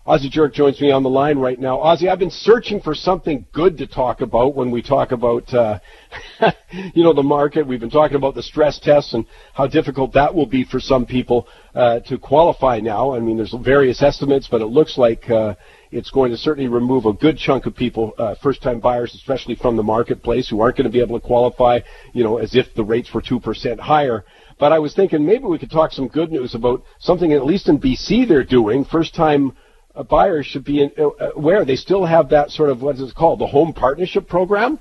Ozzie Jurock joins me on the line right now. Ozzie, I've been searching for something good to talk about when we talk about, the market. We've been talking about the stress tests and how difficult that will be for some people to qualify now. I mean, there's various estimates, but it looks like it's going to certainly remove a good chunk of people, first-time buyers, especially from the marketplace, who aren't going to be able to qualify, as if the rates were 2% higher. But I was thinking maybe we could talk some good news about something, at least in BC, they're doing. First-time buyers should be aware. They still have that sort of, what is it called, the home partnership program?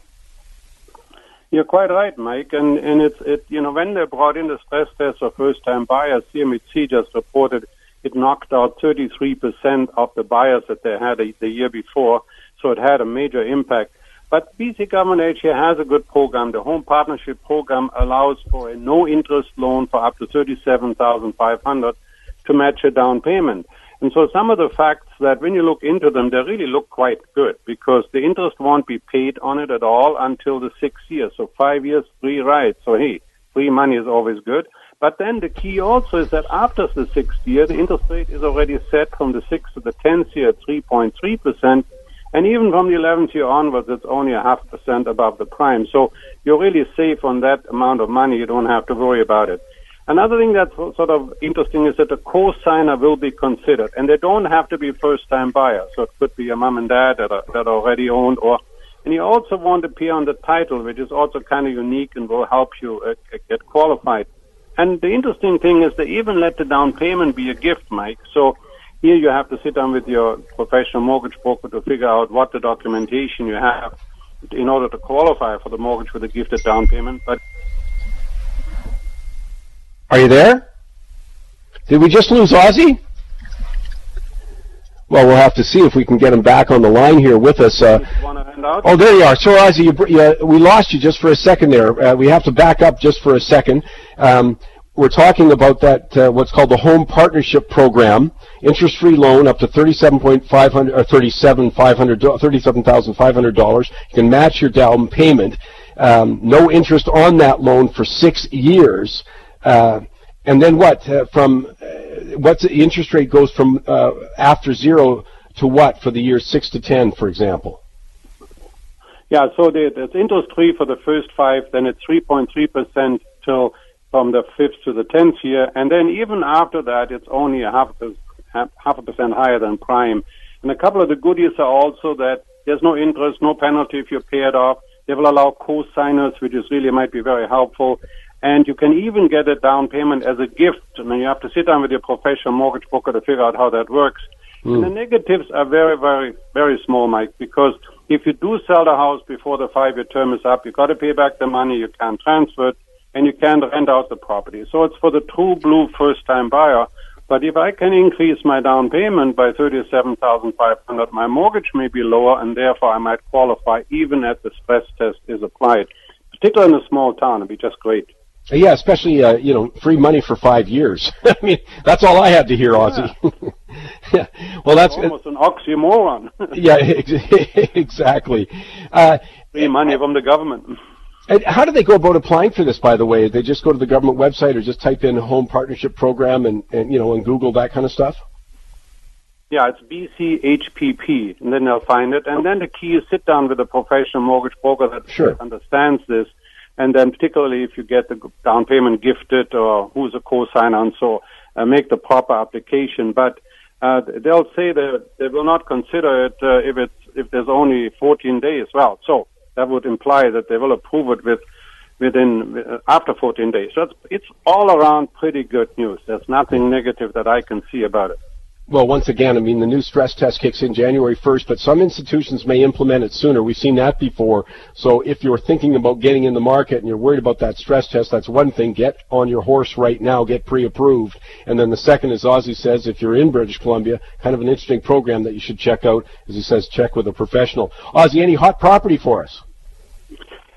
You're quite right, Mike. And when they brought in the stress test for first-time buyers, CMHC just reported it knocked out 33% of the buyers that they had the year before, so it had a major impact. But BC government actually has a good program. The home partnership program allows for a no-interest loan for up to $37,500 to match a down payment. And so some of the facts that when you look into them, they really look quite good because the interest won't be paid on it at all until the 6 years. So 5 years, free ride. So, hey, free money is always good. But then the key also is that after the 6th year, the interest rate is already set from the 6th to the 10th year at 3.3%. And even from the 11th year onwards, it's only 0.5% above the prime. So you're really safe on that amount of money. You don't have to worry about it. Another thing that's sort of interesting is that the co-signer will be considered, and they don't have to be first-time buyers. So it could be a mom and dad that already owned, and you also won't appear on the title, which is also kind of unique and will help you get qualified. And the interesting thing is they even let the down payment be a gift, Mike. So here you have to sit down with your professional mortgage broker to figure out what the documentation you have in order to qualify for the mortgage with a gifted down payment. But are you there? Did we just lose Ozzie? Well, we'll have to see if we can get him back on the line here with us. Oh, there you are. So, Ozzie, we lost you just for a second there. We have to back up just for a second. We're talking about that what's called the Home Partnership Program, interest-free loan up to $37,500. You can match your down payment. No interest on that loan for 6 years. And then what? What's the interest rate goes from after 0 to what for the years 6 to 10, for example? Yeah, so it's interest-free for the first 5, then it's 3.3% till from the 5th to the 10th year, and then even after that, it's only 0.5% higher than prime. And a couple of the goodies are also that there's no interest, no penalty if you pay it off. They will allow co-signers, which is really might be very helpful. And you can even get a down payment as a gift. I mean, you have to sit down with your professional mortgage broker to figure out how that works. And the negatives are very, very, very small, Mike, because if you do sell the house before the 5-year term is up, you've got to pay back the money, you can't transfer it, and you can't rent out the property. So it's for the true blue first-time buyer. But if I can increase my down payment by $37,500, my mortgage may be lower, and therefore I might qualify even as the stress test is applied. Particularly in a small town, it'd be just great. Yeah, especially, free money for 5 years. I mean, that's all I had to hear, Ozzie. Yeah. Well, that's almost an oxymoron. Yeah, exactly. Free money from the government. And how do they go about applying for this, by the way? They just go to the government website or just type in Home Partnership Program and Google that kind of stuff? Yeah, it's BCHPP, and then they'll find it. And then the key is sit down with a professional mortgage broker that understands this. And then particularly if you get the down payment gifted or who's a co-signer and so make the proper application. But they'll say that they will not consider it if there's only 14 days. Well, so that would imply that they will approve it after 14 days. So it's all around pretty good news. There's nothing negative that I can see about it. Well, once again, I mean, the new stress test kicks in January 1st, but some institutions may implement it sooner. We've seen that before. So if you're thinking about getting in the market and you're worried about that stress test, that's one thing. Get on your horse right now. Get pre-approved. And then the second, as Ozzie says, if you're in British Columbia, kind of an interesting program that you should check out. As he says, check with a professional. Ozzie, any hot property for us?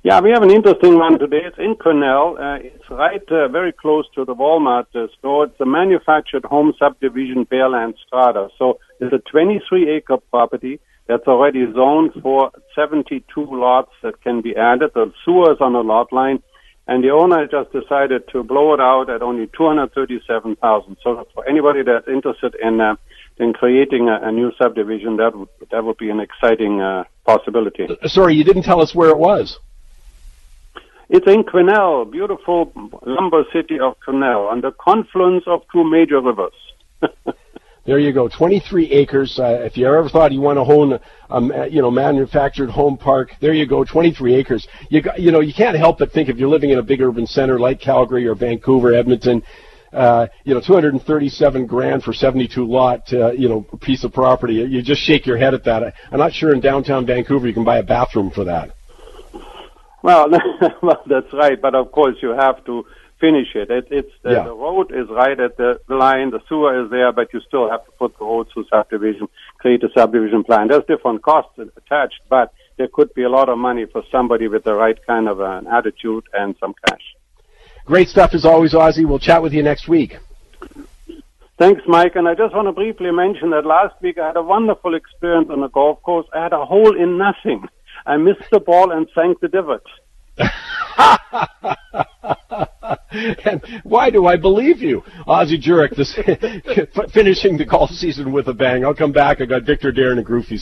Yeah, we have an interesting one today. It's in Cornell. It's right very close to the Walmart store. It's a manufactured home subdivision, Bearland Strata. So it's a 23-acre property that's already zoned for 72 lots that can be added. The sewer is on a lot line, and the owner just decided to blow it out at only $237,000. So for anybody that's interested in than creating a new subdivision. That would be an exciting possibility. Sorry, you didn't tell us where it was. It's in Quesnel, beautiful lumber city of Quesnel, on the confluence of two major rivers. There you go, 23 acres. If you ever thought you want to own a manufactured home park, there you go, 23 acres. You can't help but think if you're living in a big urban center like Calgary or Vancouver, Edmonton, $237,000 for 72 lot, piece of property. You just shake your head at that. I'm not sure in downtown Vancouver you can buy a bathroom for that. Well, that's right, but of course you have to finish it. The road is right at the line, the sewer is there, but you still have to put the road through subdivision, create a subdivision plan. There's different costs attached, but there could be a lot of money for somebody with the right kind of an attitude and some cash. Great stuff as always, Ozzie. We'll chat with you next week. Thanks, Mike. And I just want to briefly mention that last week I had a wonderful experience on the golf course. I had a hole in nothing. I missed the ball and sank the divot. And why do I believe you? Ozzie Jurock, finishing the golf season with a bang. I'll come back. I got Victor Darren and Groofy